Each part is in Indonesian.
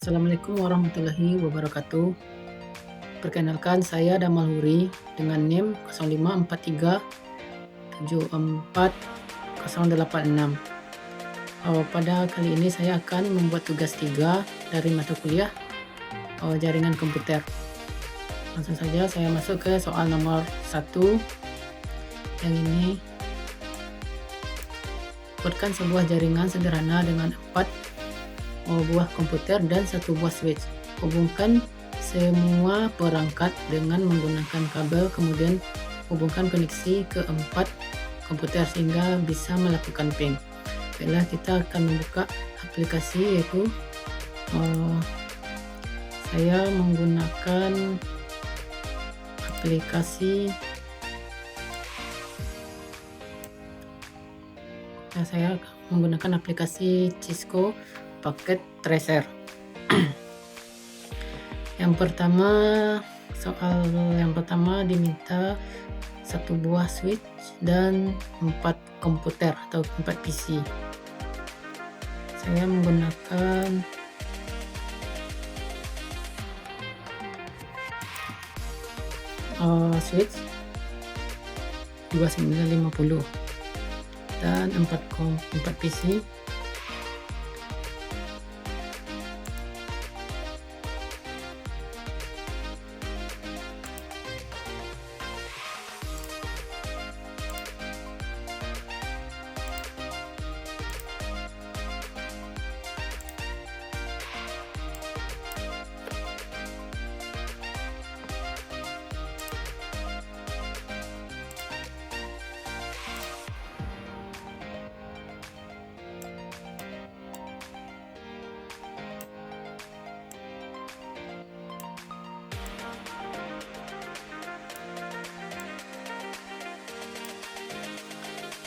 Assalamualaikum warahmatullahi wabarakatuh. Perkenalkan, saya Damal Huri dengan NIM 0543740086. Pada kali ini saya akan membuat tugas 3 dari mata kuliah jaringan komputer. Langsung saja saya masuk ke soal nomor 1 yang ini. Buatkan sebuah jaringan sederhana dengan 4 buah komputer dan 1 buah switch. Hubungkan semua perangkat dengan menggunakan kabel, kemudian hubungkan koneksi ke 4 komputer sehingga bisa melakukan ping. Baiklah, kita akan membuka aplikasi, yaitu saya menggunakan aplikasi Cisco paket tracer. Soal yang pertama diminta 1 buah switch dan 4 komputer atau 4 PC. Saya menggunakan switch 2950 dan 4 PC.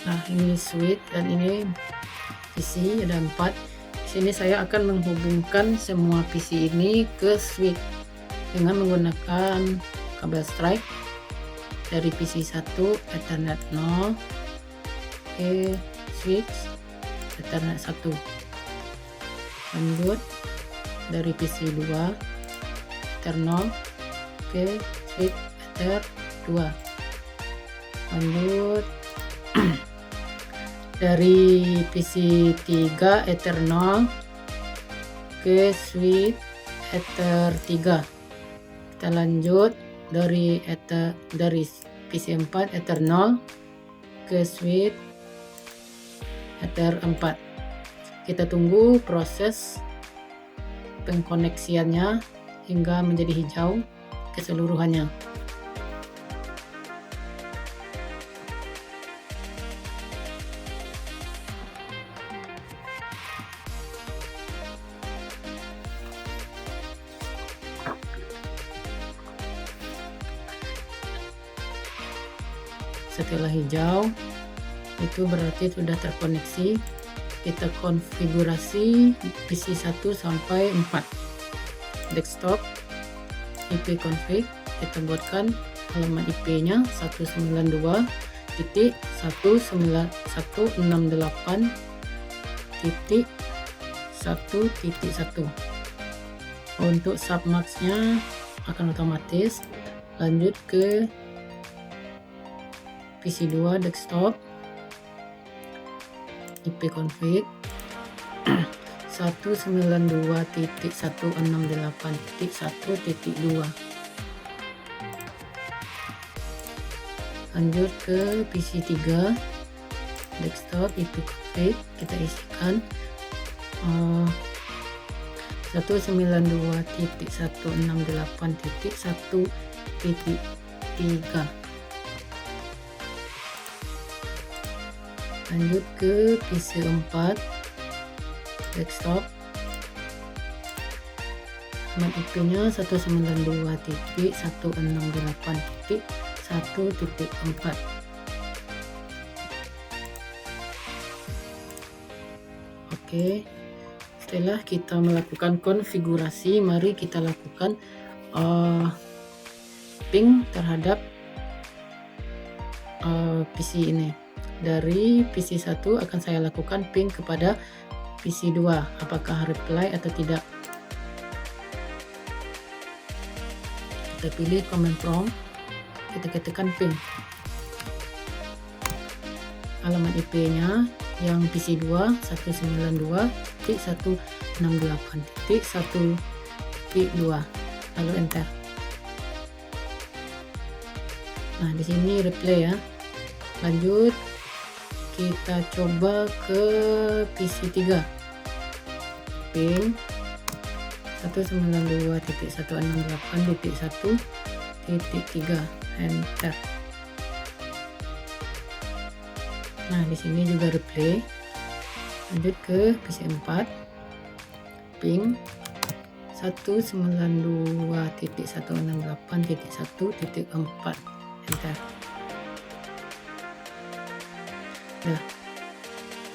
Nah, ini switch dan ini PC, ada 4. Di sini saya akan menghubungkan semua PC ini ke switch dengan menggunakan kabel strike dari PC 1 Ethernet 0 ke switch Ethernet 1. Lanjut dari PC 2 Ethernet 0 ke switch Ether 2. Lanjut dari PC 3 Ether 0 ke switch Ether 3. Kita lanjut dari PC 4 Ether 0 ke switch Ether 4. Kita tunggu proses pengkoneksiannya hingga menjadi hijau keseluruhannya. Setelah hijau, itu berarti sudah terkoneksi. Kita konfigurasi PC 1 sampai 4. Desktop, IP config, kita buatkan halaman IP-nya 192.168.1.1. Untuk submax-nya akan otomatis. Lanjut ke PC 2 desktop, IP config 192.168.1.2. Lanjut ke PC 3 desktop, IP config kita isikan 192.168.1.3. Lanjut ke PC 4 desktop, halaman IP-nya 192.168.1.4. Oke, setelah kita melakukan konfigurasi, mari kita lakukan ping terhadap PC ini. Dari PC 1 akan saya lakukan ping kepada PC 2, apakah reply atau tidak. kita pilih command prompt, kita ketikkan ping. Alamat IP-nya yang PC2 192.168.1.2, lalu enter. Nah, di sini replay ya. Lanjut kita coba ke PC3, ping 192.168.1.3, enter. Nah, di sini juga replay. Lanjut ke PC4, ping 192.168.1.4, enter. Nah,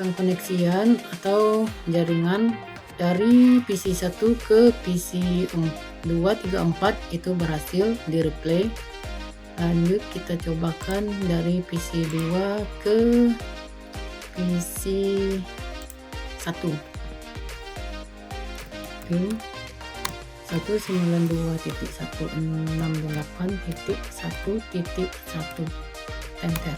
pengkoneksian atau jaringan dari PC1 ke PC2, 3, 4 itu berhasil di replay. Lanjut kita cobakan dari PC2 ke PC1, ping 192.168.1.1, enter.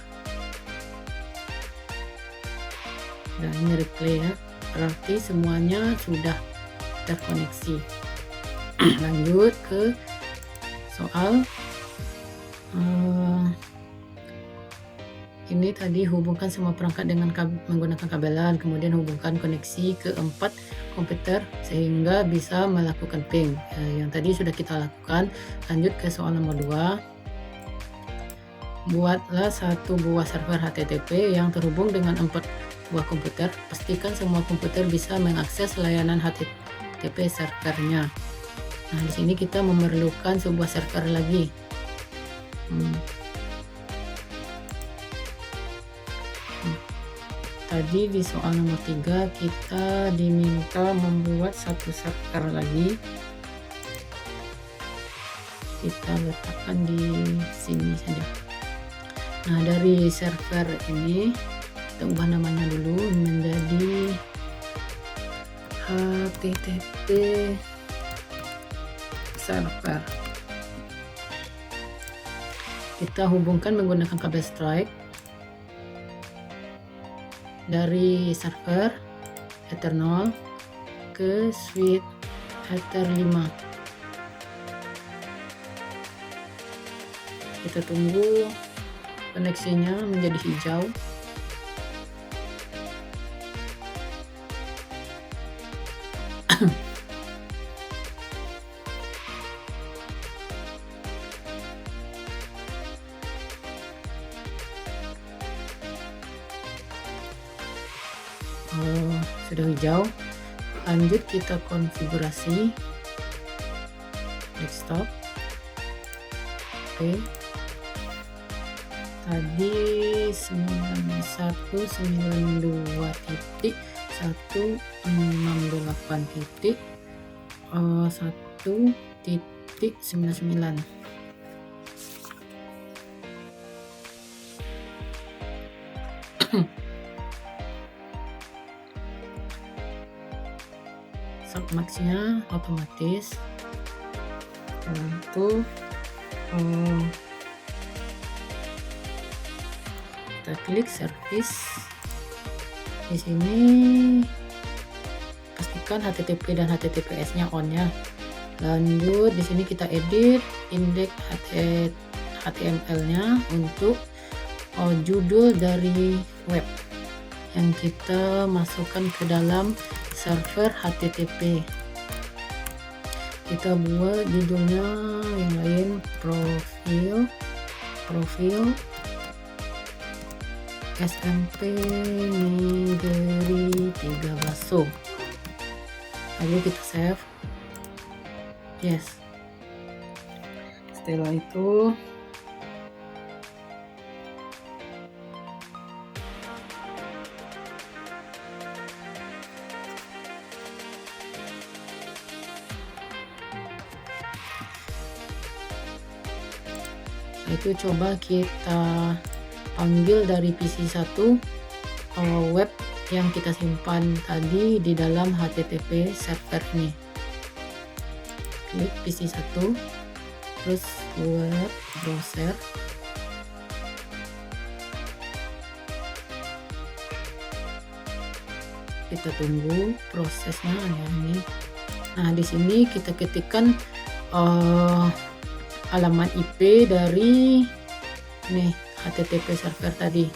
Nah, ini replay ya, berarti semuanya sudah terkoneksi. Lanjut ke soal ini tadi, hubungkan semua perangkat dengan menggunakan kabelan, kemudian hubungkan koneksi ke 4 komputer sehingga bisa melakukan ping. Yang tadi sudah kita lakukan. Lanjut ke soal nomor 2. Buatlah satu buah server HTTP yang terhubung dengan 4 buah komputer. Pastikan semua komputer bisa mengakses layanan HTTP servernya. Nah, di sini kita memerlukan sebuah server lagi. Tadi di soal nomor 3 kita diminta membuat satu server lagi. Kita letakkan di sini saja. Nah, dari server ini kita ubah namanya dulu menjadi HTTP server. Kita hubungkan menggunakan kabel strike dari server Ether 0 ke switch Ether 5. Kita tunggu koneksinya menjadi hijau. Sudah hijau. Lanjut kita konfigurasi desktop. Oke. Tadi 9192.168.1.99. Submaxnya otomatis. Untuk kita klik service. Di sini pastikan HTTP dan HTTPS-nya on ya. Lanjut di sini kita edit indeks HTML-nya untuk judul dari web yang kita masukkan ke dalam server HTTP. Kita buat judulnya yang lain, profil SMP Negeri 3 Baso. Lalu kita save. Yes. Setelah itu coba kita panggil dari PC1 web yang kita simpan tadi di dalam HTTP server ini. Klik PC1, terus web browser. Kita tunggu prosesnya ya ini. Nah, di sini kita ketikkan alamat IP dari nih HTTP server tadi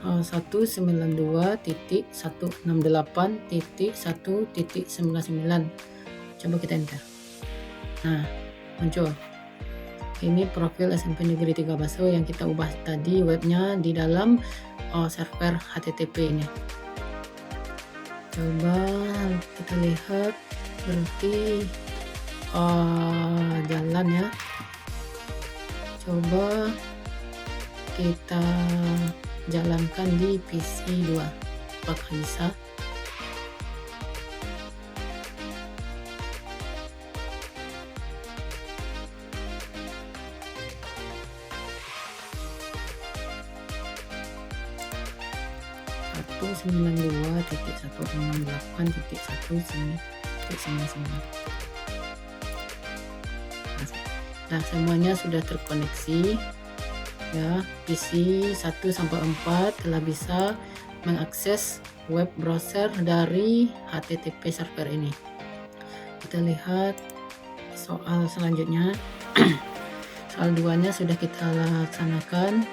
192.168.1.99. Coba kita enter. Nah, muncul ini profil SMP Negeri 3 Baso yang kita ubah tadi webnya di dalam server HTTP ini. Coba kita lihat, berarti jalan ya. Coba kita jalankan di PC 2, apakah bisa? Satu 92.168.1.99. Nah, semuanya sudah terkoneksi ya. PC 1 sampai 4 telah bisa mengakses web browser dari HTTP server ini. Kita lihat soal selanjutnya. Soal 2-nya sudah kita laksanakan.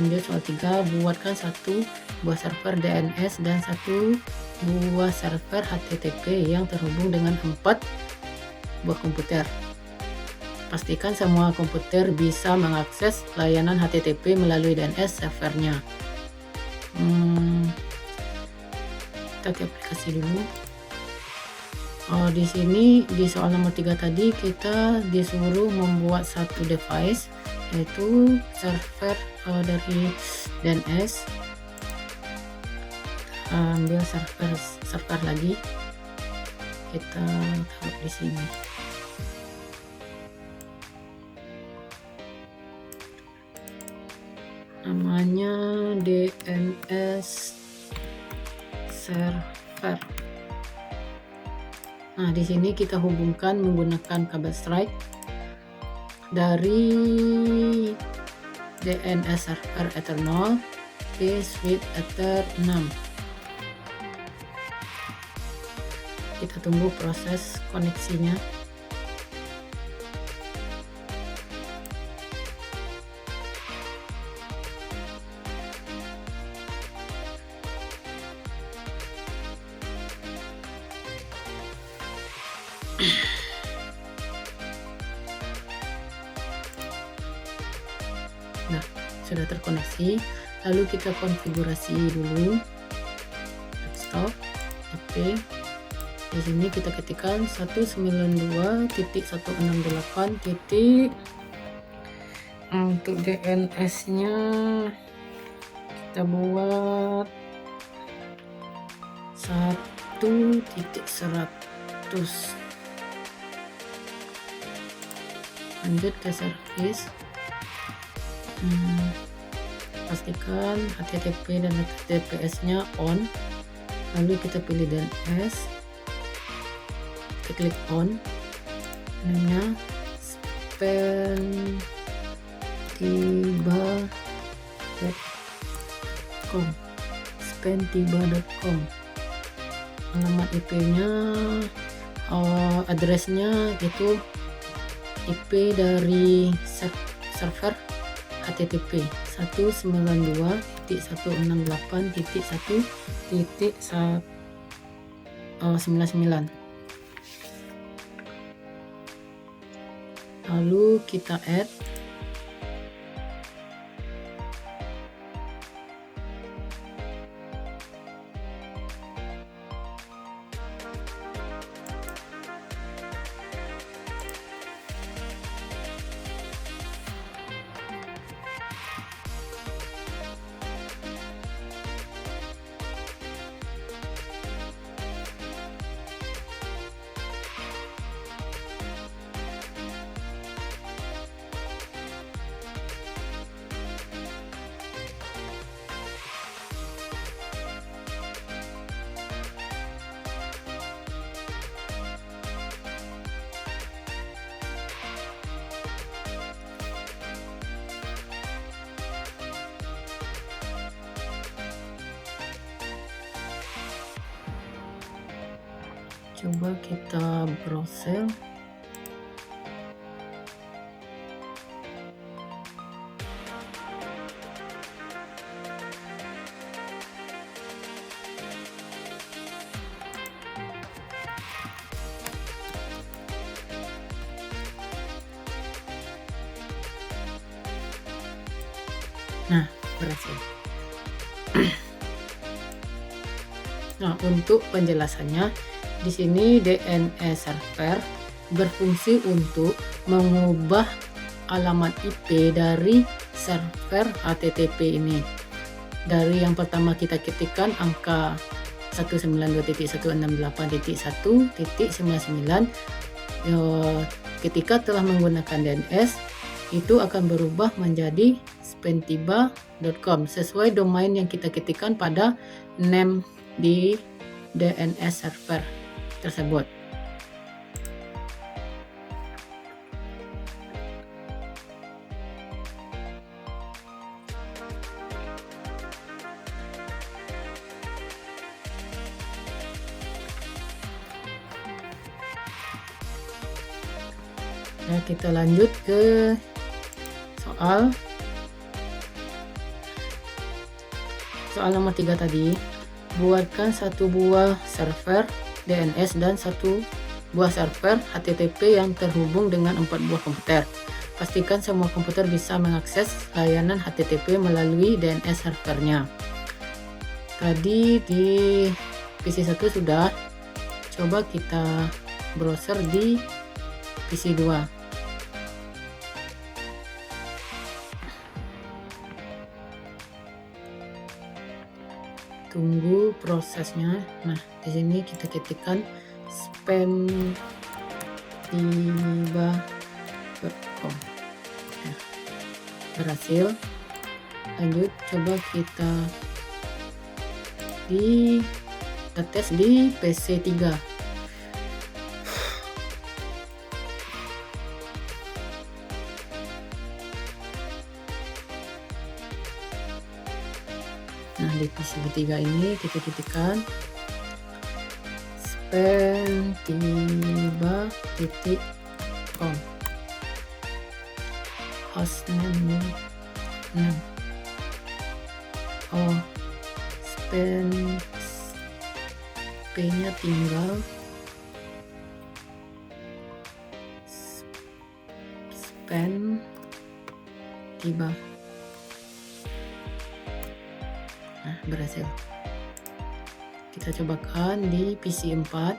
Lanjut soal 3, buatkan satu buah server DNS dan satu buah server HTTP yang terhubung dengan 4 buah komputer. Pastikan semua komputer bisa mengakses layanan HTTP melalui DNS servernya. Kita ke aplikasi dulu. Di sini di soal nomor 3 tadi kita disuruh membuat satu device, yaitu server dari DNS. Ambil server lagi, kita taruh di sini. Namanya DNS server. Nah, di sini kita hubungkan menggunakan kabel strike dari DNS server Ether 0 ke switch Ether 6. Kita tunggu proses koneksinya. Nah, sudah terkoneksi. Lalu kita konfigurasi dulu desktop IP. Di sini kita ketikkan 192.168. Untuk DNS-nya kita buat 1.100. Lanjut ke service. Pastikan HTTP dan HTTPS-nya on. Lalu kita pilih DNS. Kita klik on. Namanya spentiba.com. spentiba.com. Alamat IP-nya, address-nya itu IP dari server HTTP 192.168.1.99. Lalu kita add. Coba kita browser. Nah, berhasil. Nah, untuk penjelasannya, di sini DNS server berfungsi untuk mengubah alamat IP dari server HTTP ini. Dari yang pertama kita ketikkan angka 192.168.1.99, ketika telah menggunakan DNS, itu akan berubah menjadi spentiba.com sesuai domain yang kita ketikkan pada name di DNS server tersebut. Nah, kita lanjut ke soal nomor 3 tadi. Buatkan satu buah server DNS dan satu buah server HTTP yang terhubung dengan 4 buah komputer. Pastikan semua komputer bisa mengakses layanan HTTP melalui DNS servernya. Tadi di PC 1 sudah, coba kita browser di PC 2. Tunggu prosesnya. Nah, di sini kita ketikkan spentiba.com. Nah, berhasil. Lanjut, coba kita tes di PC 3. Nah, di PC 3 ini kita ketikkan spentiba.com, hostname P-nya tinggal spentiba. Nah, berhasil. Kita cobakan di PC 4.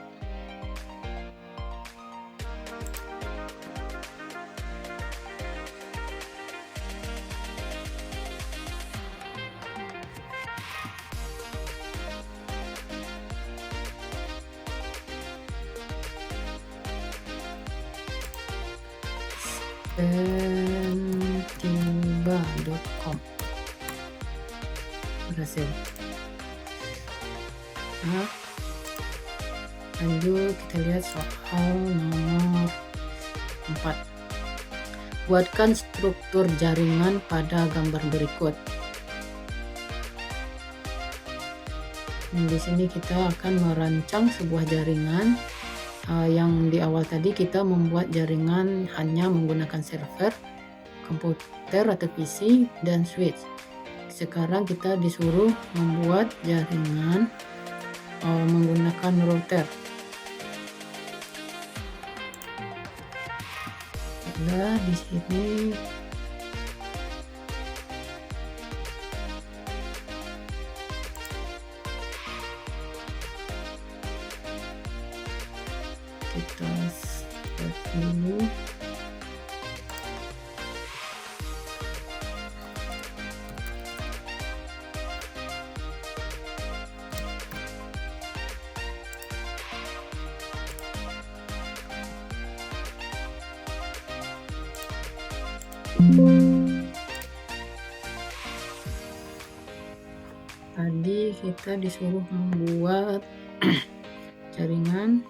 spentiba.com. Berhasil. Nah, lanjut kita lihat soal nomor 4. Buatkan struktur jaringan pada gambar berikut. Di sini kita akan merancang sebuah jaringan. Yang di awal tadi kita membuat jaringan hanya menggunakan server, komputer atau PC, dan switch. Sekarang kita disuruh membuat jaringan menggunakan router. Nah, di sini kita start dulu. Tadi kita disuruh membuat jaringan.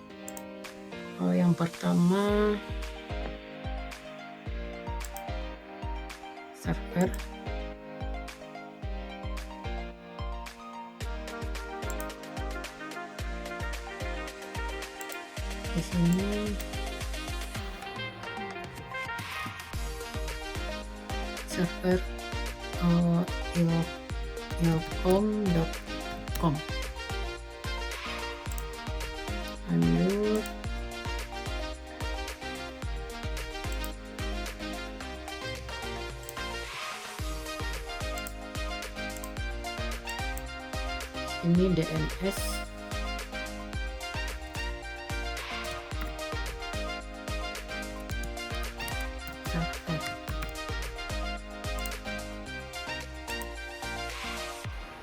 Yang pertama server, di sini server ilcom.com. Lanjut ini DNS server.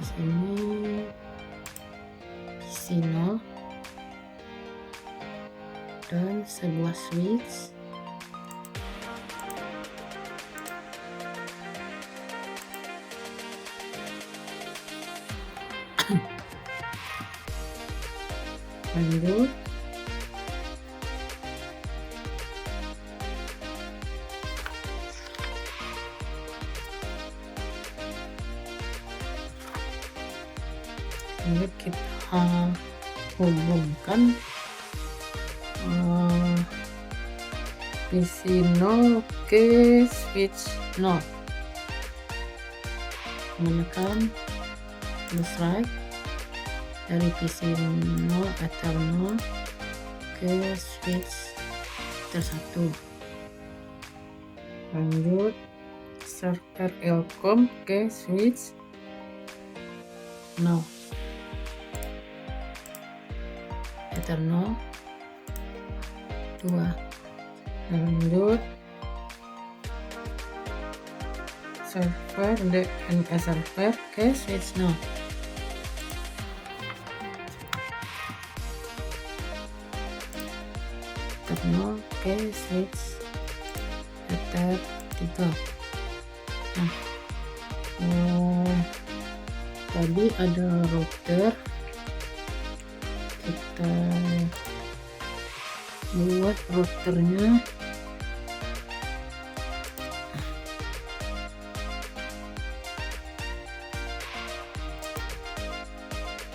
Di sini Casino dan sebuah switch. Lanjut kita hubungkan PC 0 ke switch 0, menekan plus right dari PC 0 Ether 0 ke switch tersatu. Lanjut server Ilcom ke switch 0 Ether 0 2. Lanjut server DNS server ke switch 0. Ether 0 ke switch Ether 3. Nah, tadi ada router, kita buat routernya.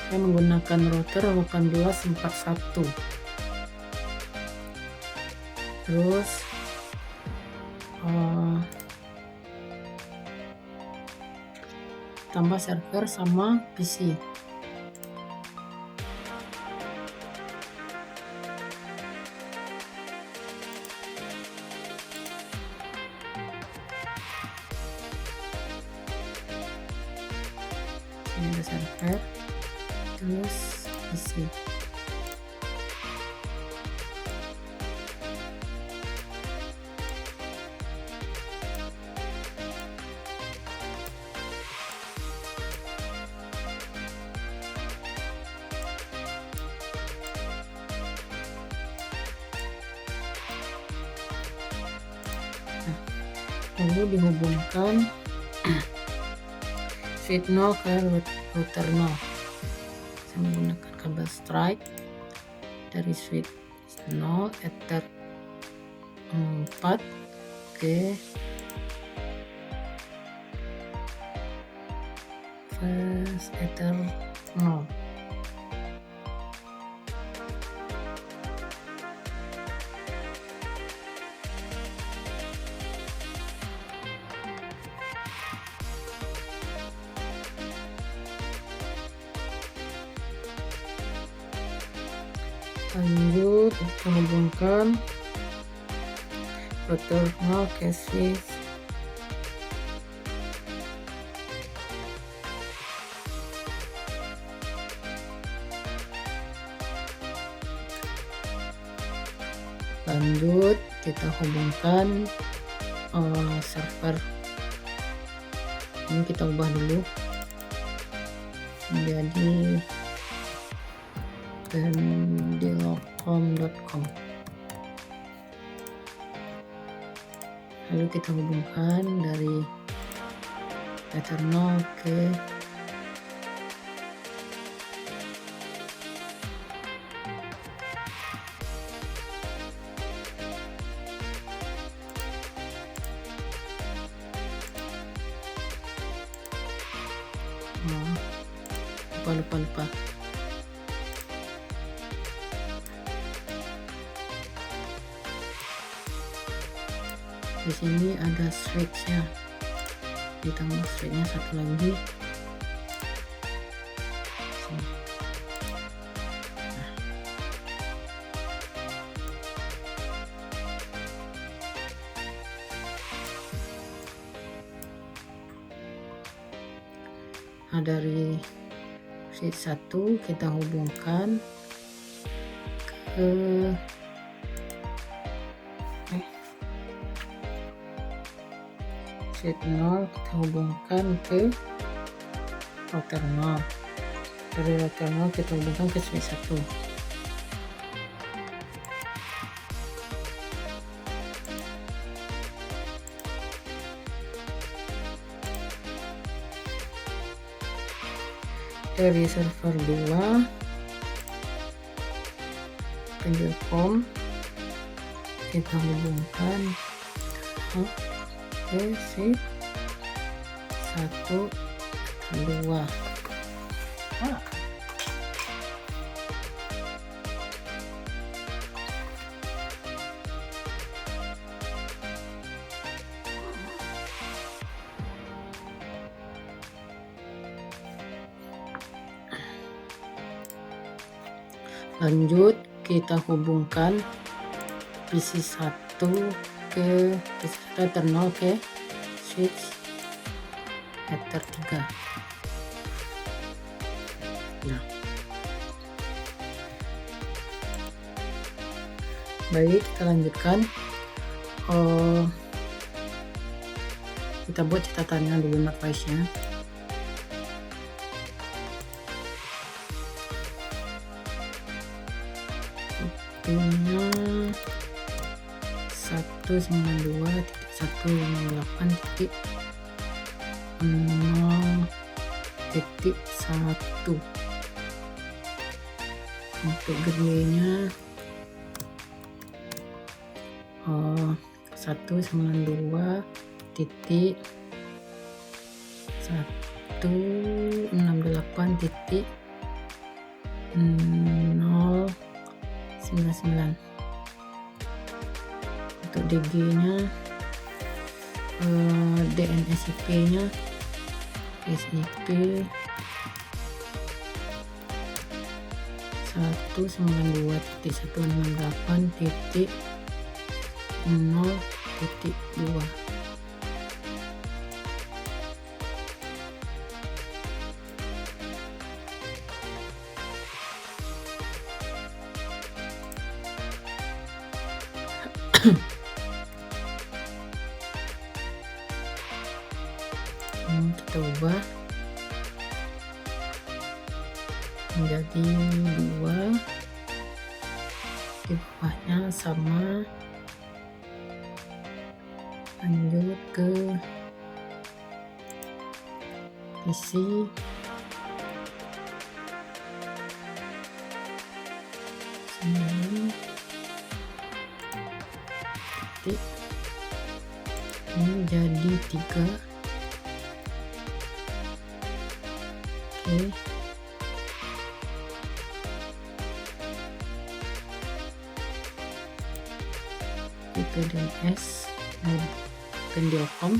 Saya menggunakan router 1841. Terus tambah server sama PC. Ini ada server, terus PC. Lalu dihubungkan switch 0 ke router 0. Saya menggunakan kabel strike dari switch 0 Ether 4 ke flash Ether 0. Lanjut kita hubungkan router 0 ke switch lanjut kita hubungkan server. Ini kita ubah dulu menjadi ilcom.com. Lalu kita hubungkan dari Ether 0 ke lupa Di sini ada switchnya, ditambah switchnya satu lagi. Sini. Nah, dari switch 1 kita hubungkan ke switch 0, kita hubungkan ke router 0. Dari router 0 kita hubungkan ke switch 1. Dari server 2 Pendelcom kita hubungkan ke switch 1 2. Lanjut kita hubungkan PC 1 ke router 0 ke switch router 3. Nah, baik, kita lanjutkan. Kita buat catatannya dulu MacWise-nya. Nya 192.168.0.1. Untuk gedenya 192.168.099. Untuk DG nya DNSIP nya SIP 192.168.0.2. Kita ubah menjadi 2, di bawahnya sama. Lanjut ke PC ini jadi 3. Oke. Itu DNS Pendelcom.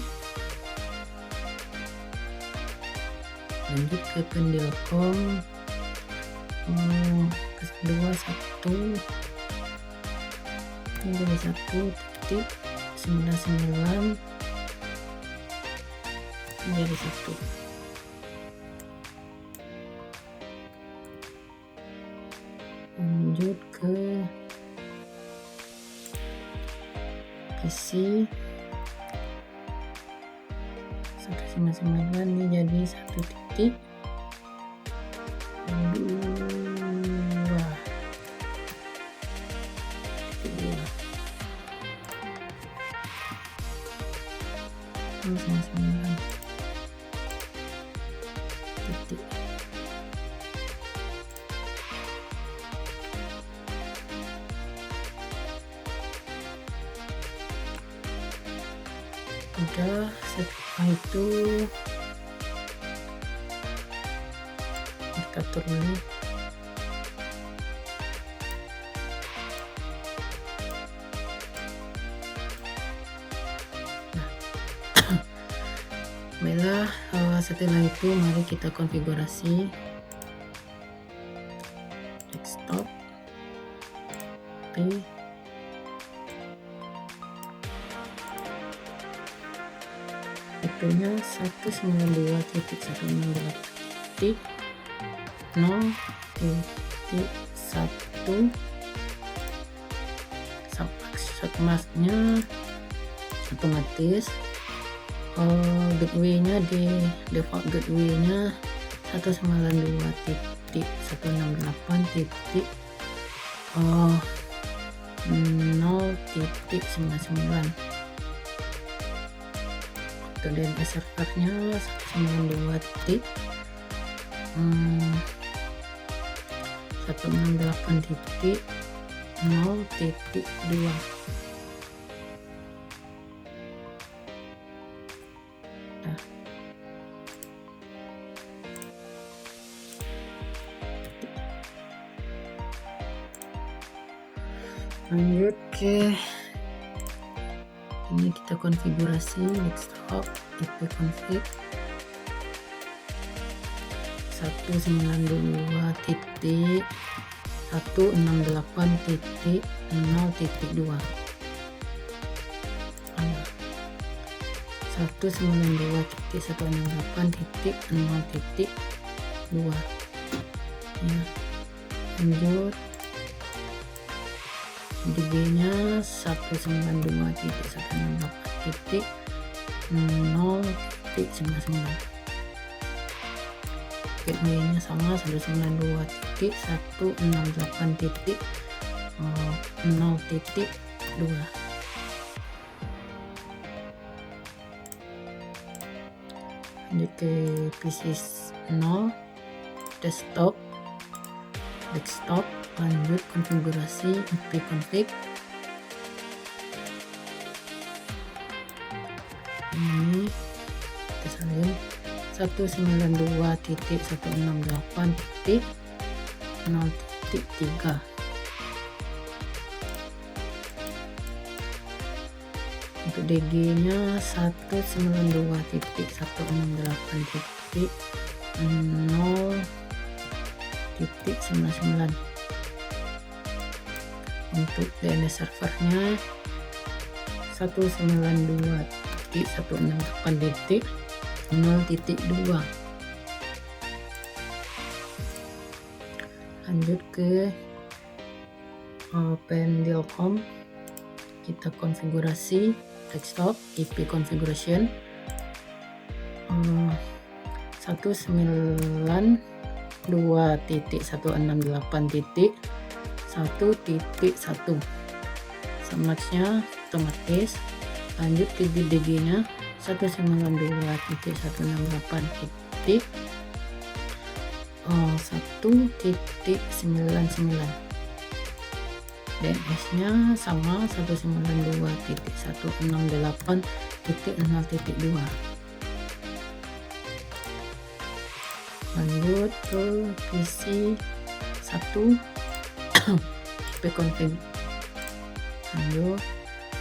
Lanjut ke Pendelcom kedua 1 menjadi 1.99 menjadi 1. Lanjut ke PC 199 ini jadi 1.2. Udah, setelah itu kita atur dulu. Baiklah, setelah itu mari kita konfigurasi desktop IP-nya 192.168.0.1 submask masknya otomatis. Gateway-nya di default gateway-nya 192.168.0.99. Untuk DNS servernya 192.168.0.2. Lanjut ke ini, kita konfigurasi desktop IP config 192.168.0.2. 192.168.0.2 ya. Lanjut DB-nya 192.168.0.99. Gateway-nya sama 192.168.0.2. Lanjut ke PC 0 desktop. Lanjut konfigurasi IP config. Ini kita salin 192.168.0.3. Untuk DG-nya 192.168.0.99. Untuk DNS servernya 192.168.0.2. Lanjut ke Pendelcom, kita konfigurasi desktop IP configuration 192.168.1.1. Submasknya otomatis. Lanjut ke DG-nya 192.168.1.99. DNS-nya sama 192.168.0.2. Lanjut ke PC 1 IP config. Lanjut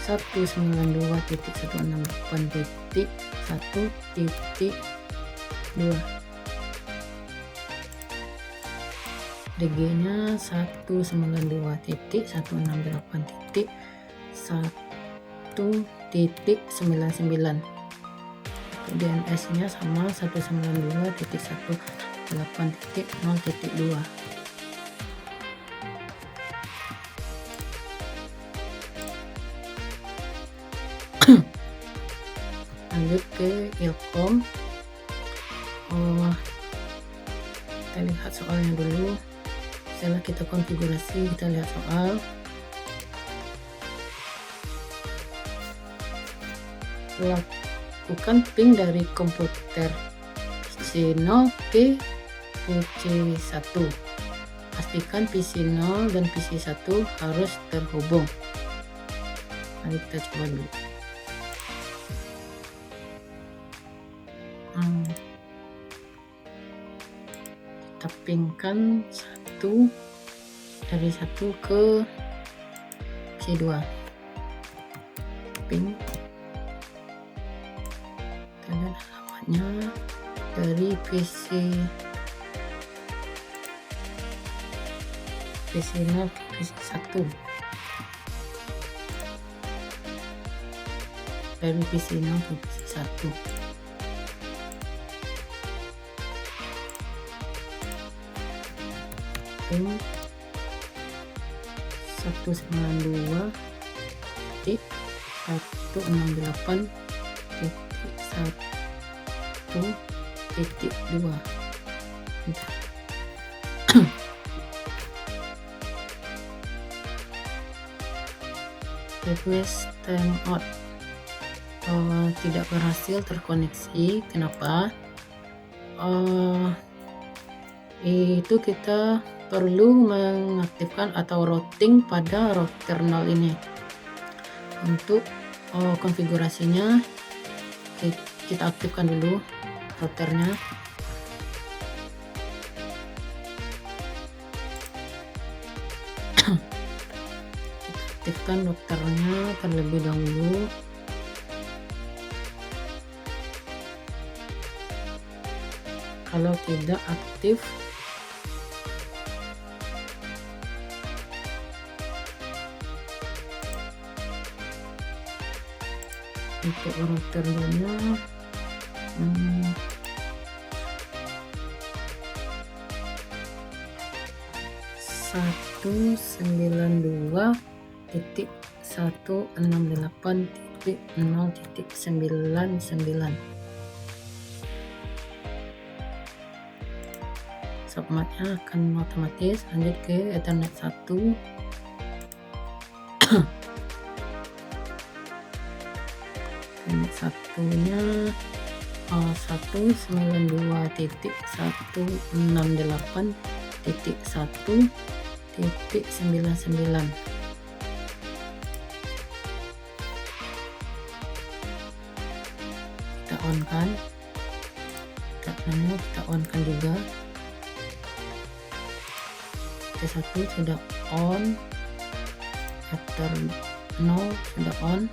192.168.1.2. DG-nya 192.168.1.99. DNS-nya sama 192.168.0.2. Lanjut ke Ilkom. Kita lihat soalnya dulu. Setelah kita konfigurasi, kita lihat soal. Lakukan ping dari komputer PC 0 ke PC 1. Pastikan PC 0 dan PC 1 harus terhubung. Mari kita coba dulu. Kita pingkan dari 1 ke PC 2. Ping. Kita lihat halaman formatnya dari PC0 ke PC1, dari PC0 ke PC1. Ping 192.168.1.2. Request timeout tidak berhasil terkoneksi. Kenapa? Itu kita perlu mengaktifkan atau routing pada router 0 ini. Untuk konfigurasinya kita aktifkan dulu routernya. Aktifkan routernya terlebih dahulu. Kalau tidak aktif, untuk routernya 192.168.0.99. Submatnya akan otomatis lanjut ke Ethernet 1. Ethernet 1-nya 192.168.1.99. Kita on kan, kita on kan juga. T1 sudah on, Ether 0 sudah on.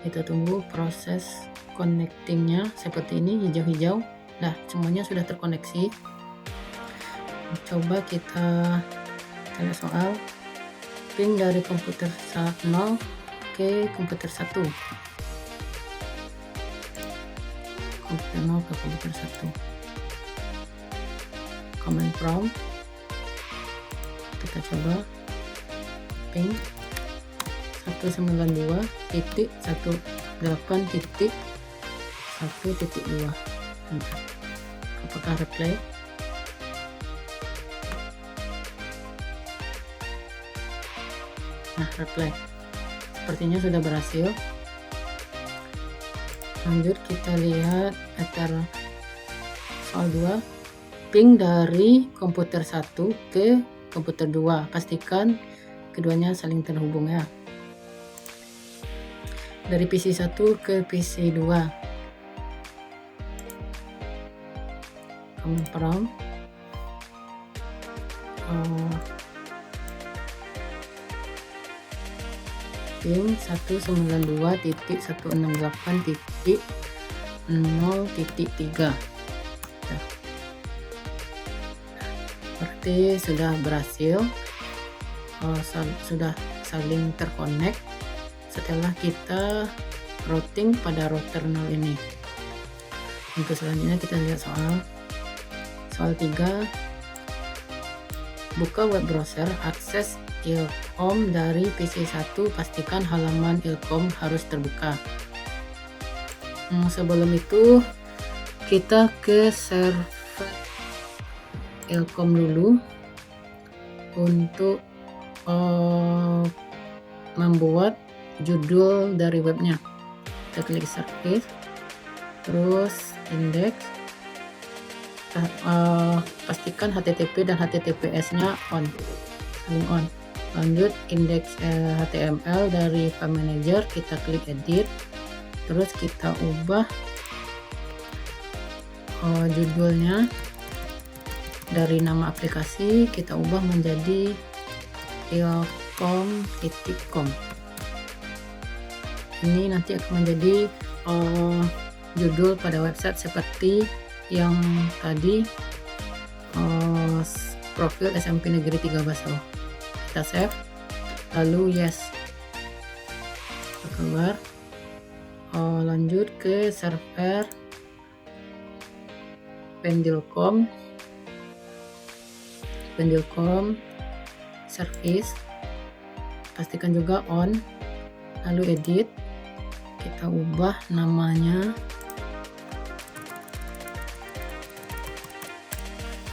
Kita tunggu proses connectingnya seperti ini, hijau-hijau. Nah, semuanya sudah terkoneksi. Coba kita tanya soal ping dari komputer 0 ke komputer 1. Komputer 0 ke komputer 1. Command prompt. Kita coba ping 192.168.1.2. Apakah reply? Nah, reply sepertinya sudah berhasil. Lanjut kita lihat Ether soal 2. Ping dari komputer 1 ke komputer 2. Pastikan keduanya saling terhubung ya. Dari PC1 ke PC2. Command prompt. Ping 192.168.0.3. Berarti sudah berhasil, sudah saling terkonek setelah kita routing pada router 0 ini. Untuk selanjutnya kita lihat soal 3. Buka web browser, akses Ilkom dari PC1, pastikan halaman Ilkom harus terbuka. Sebelum itu kita ke server Ilkom dulu untuk membuat judul dari webnya. Kita klik service, terus index, pastikan HTTP dan HTTPS-nya saling on. Lanjut indeks HTML dari file manager, kita klik edit, terus kita ubah judulnya dari nama aplikasi kita ubah menjadi ilkom.com. Ini nanti akan menjadi judul pada website seperti yang tadi, profil SMP Negeri 3 Baso. Kita save, lalu yes, keluar. Lanjut ke server Pendilkom service, pastikan juga on, lalu edit, kita ubah namanya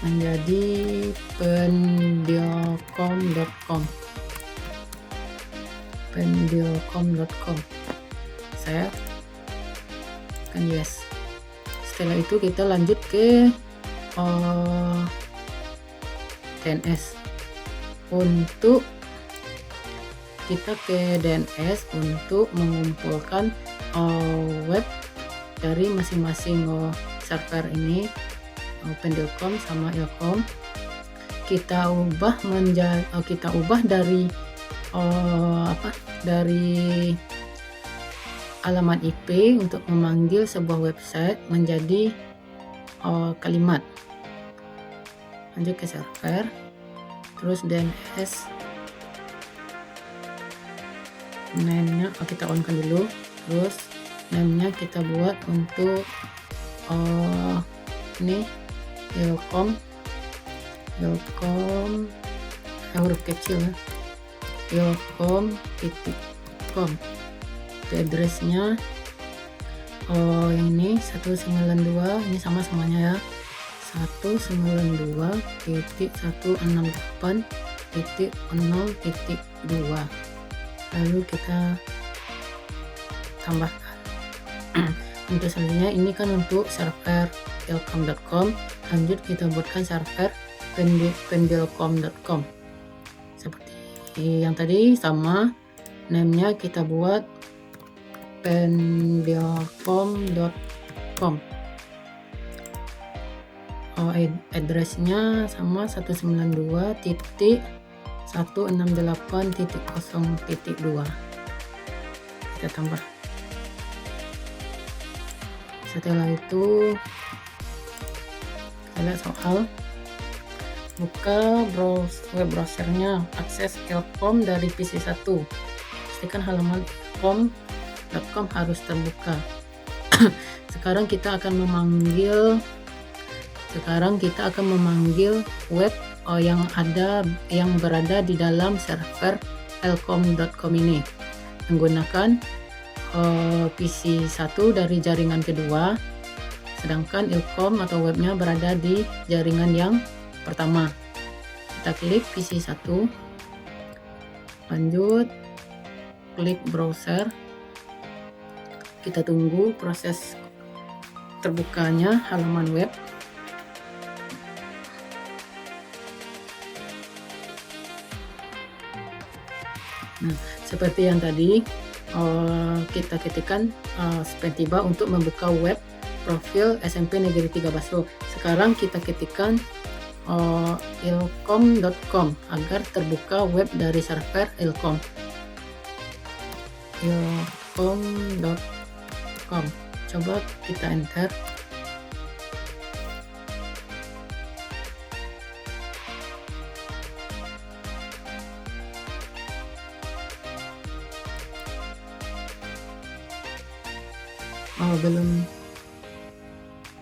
menjadi pendilkom.com. Saya kan yes. Setelah itu kita lanjut ke DNS. Untuk kita ke DNS untuk mengumpulkan web dari masing-masing server ini, Pendilkom sama Ilkom. Kita ubah dari dari alamat IP untuk memanggil sebuah website menjadi kalimat. Lanjut ke server, terus DNS name-nya kita on-kan dulu, terus name-nya kita buat untuk ini Ilkom huruf kecil ya, ilkom.com. Address-nya ini 192, ini sama semuanya ya, 192.168.0.2. lalu kita tambahkan. Untuk selanjutnya ini kan untuk server ilkom.com, lanjut kita buatkan server pendilkom.com. Seperti yang tadi sama, name-nya kita buat pendilkom.com. Address-nya sama 192.168.0.2. Kita tambah. Setelah itu kita lihat soal buka web browsernya, akses Ilkom dari PC 1, pastikan halaman ilkom.com harus terbuka. Sekarang kita akan memanggil web yang berada di dalam server ilkom.com ini menggunakan PC 1 dari jaringan kedua, sedangkan Ilkom atau webnya berada di jaringan yang pertama. Kita klik PC 1, lanjut klik browser, kita tunggu proses terbukanya halaman web. Nah, seperti yang tadi kita ketikkan tiba untuk membuka web profil SMP Negeri 3 Baso. Sekarang kita ketikkan ilkom.com agar terbuka web dari server Ilkom. ilkom.com, coba kita enter. Belum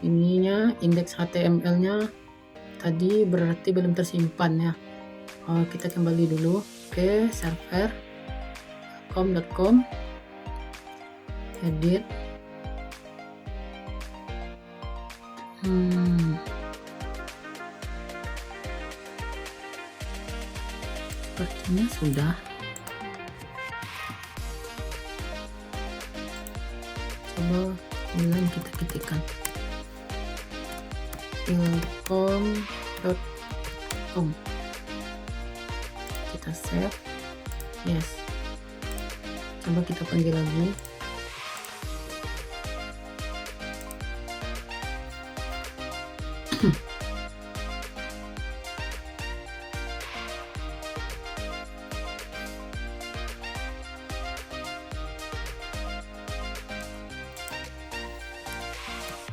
ininya, indeks HTML-nya tadi berarti belum tersimpan ya. Kita kembali dulu ke server ilkom.com, edit. Sepertinya sudah. Coba ulang, kita ketikkan ilkom.com, kita save, yes. Coba kita panggil lagi.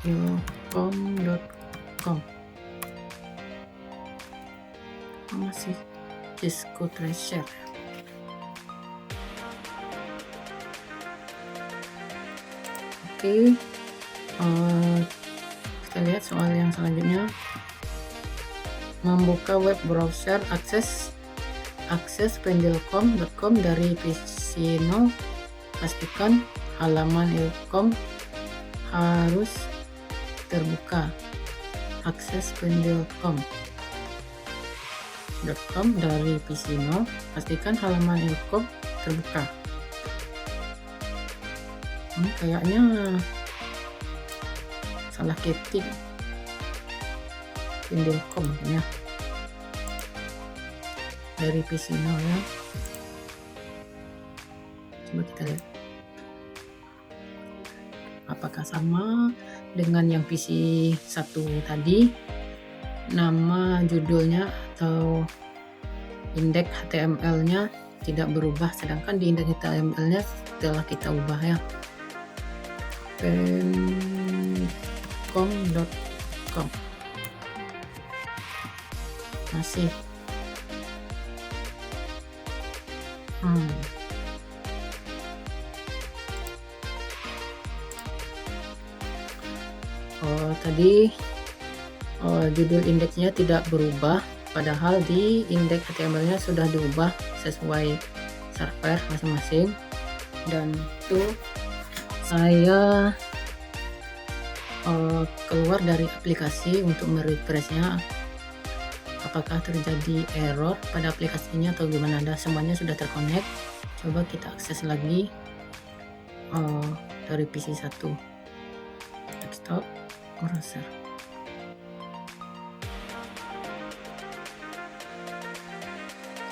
ilkom.com masih Cisco Treasure. Oke, kita lihat soal yang selanjutnya. Membuka web browser akses pendilkom.com dari PC 0, pastikan halaman ilkom harus terbuka. Akses pendilkom.com dari PC 0, pastikan halaman ilkom terbuka. Kayaknya salah ketik pendilkom ya, dari PC 0 ya. Coba kita lihat apakah sama dengan yang PC 1 tadi. Nama judulnya atau indeks HTML-nya tidak berubah, sedangkan di indeks HTML-nya telah kita ubah ya. Pendilkom.com masih tadi judul indeksnya tidak berubah, padahal di indeks HTML-nya sudah diubah sesuai server masing-masing. Dan itu saya keluar dari aplikasi untuk merefreshnya, apakah terjadi error pada aplikasinya atau gimana. Semuanya sudah terkonek. Coba kita akses lagi dari PC 1, desktop browser.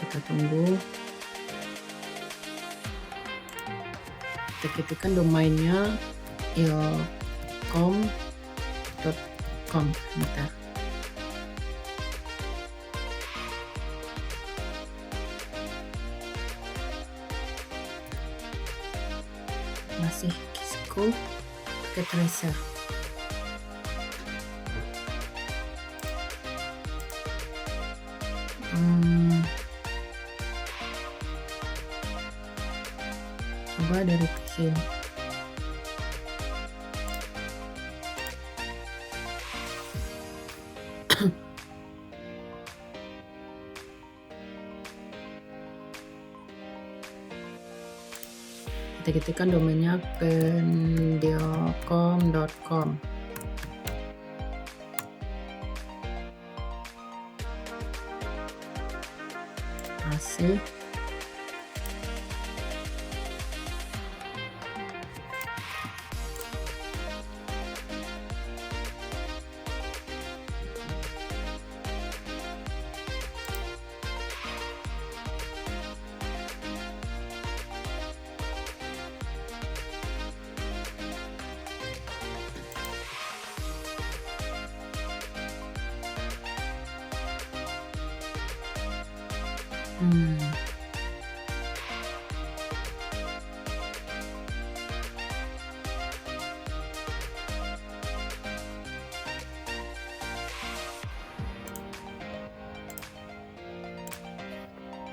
Kita tunggu. Kita ketikkan domainnya ilkom.com. Bentar. Masih Cisco pakai tracer. Coba dari PC. Kita ketikkan domainnya pendilkom.com. Masih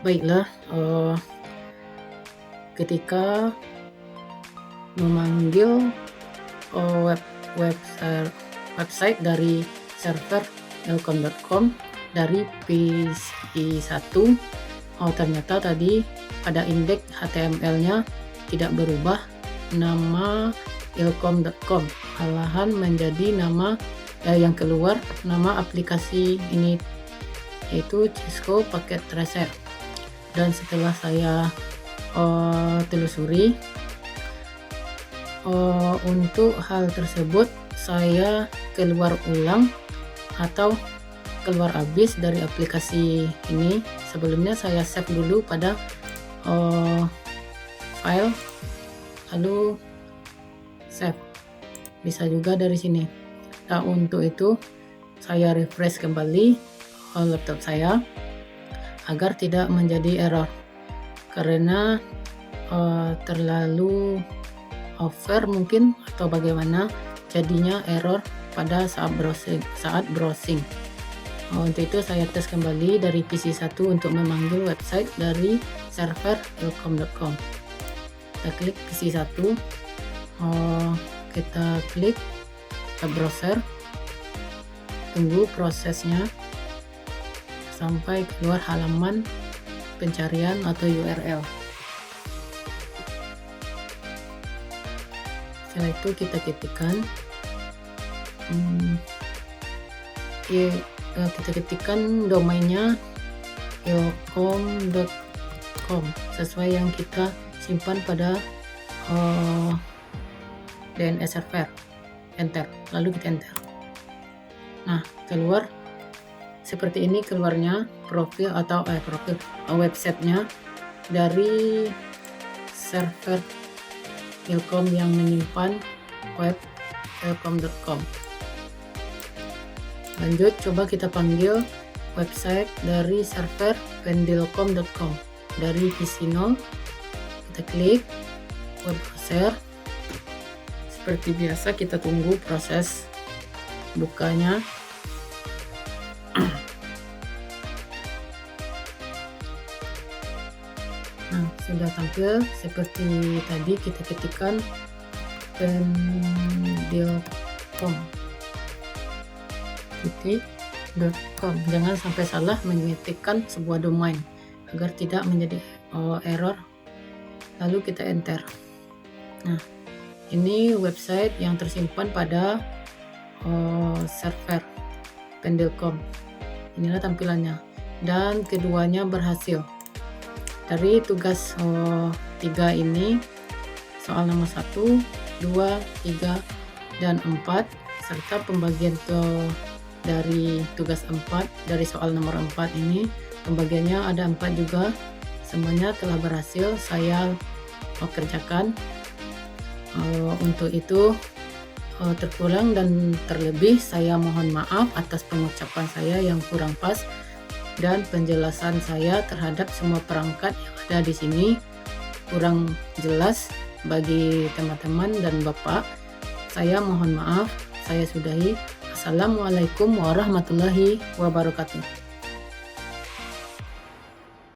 baiklah, ketika memanggil website dari server ilkom.com dari PC 1, ternyata tadi pada indeks HTML-nya tidak berubah, nama ilkom.com malahan menjadi nama yang keluar nama aplikasi ini, yaitu Cisco Packet Tracer. Dan setelah saya telusuri untuk hal tersebut, saya keluar ulang atau keluar habis dari aplikasi ini. Sebelumnya saya save dulu pada file, lalu save. Bisa juga dari sini. Nah, untuk itu saya refresh kembali laptop saya agar tidak menjadi error karena terlalu over mungkin atau bagaimana jadinya error pada saat browsing. Untuk itu saya tes kembali dari PC 1 untuk memanggil website dari server ilkom.com. Kita klik PC 1, kita klik web browser, tunggu prosesnya sampai keluar halaman pencarian atau URL. Setelah itu kita ketikkan kita ketikkan domainnya ilkom.com sesuai yang kita simpan pada DNS server. Enter, lalu kita enter. Nah, keluar seperti ini keluarnya profil atau websitenya dari server Ilkom yang menyimpan web ilkom.com. Lanjut, coba kita panggil website dari server pendilkom.com dari PC 0. Kita klik web browser. Seperti biasa kita tunggu proses bukanya. Nah, sudah tampil seperti tadi, kita ketikkan pendilkom.com. Jangan sampai salah mengetikkan sebuah domain agar tidak menjadi error. Lalu kita enter. Nah, ini website yang tersimpan pada server pendilkom. Inilah tampilannya, dan keduanya berhasil. Dari tugas 3 ini, soal nomor 1, 2, 3, dan 4, serta pembagian dari tugas 4, dari soal nomor 4 ini, pembagiannya ada 4 juga. Semuanya telah berhasil saya kerjakan. Untuk itu terkurang dan terlebih saya mohon maaf atas pengucapan saya yang kurang pas dan penjelasan saya terhadap semua perangkat yang ada di sini kurang jelas bagi teman-teman dan Bapak. Saya mohon maaf. Saya sudahi. Assalamualaikum warahmatullahi wabarakatuh.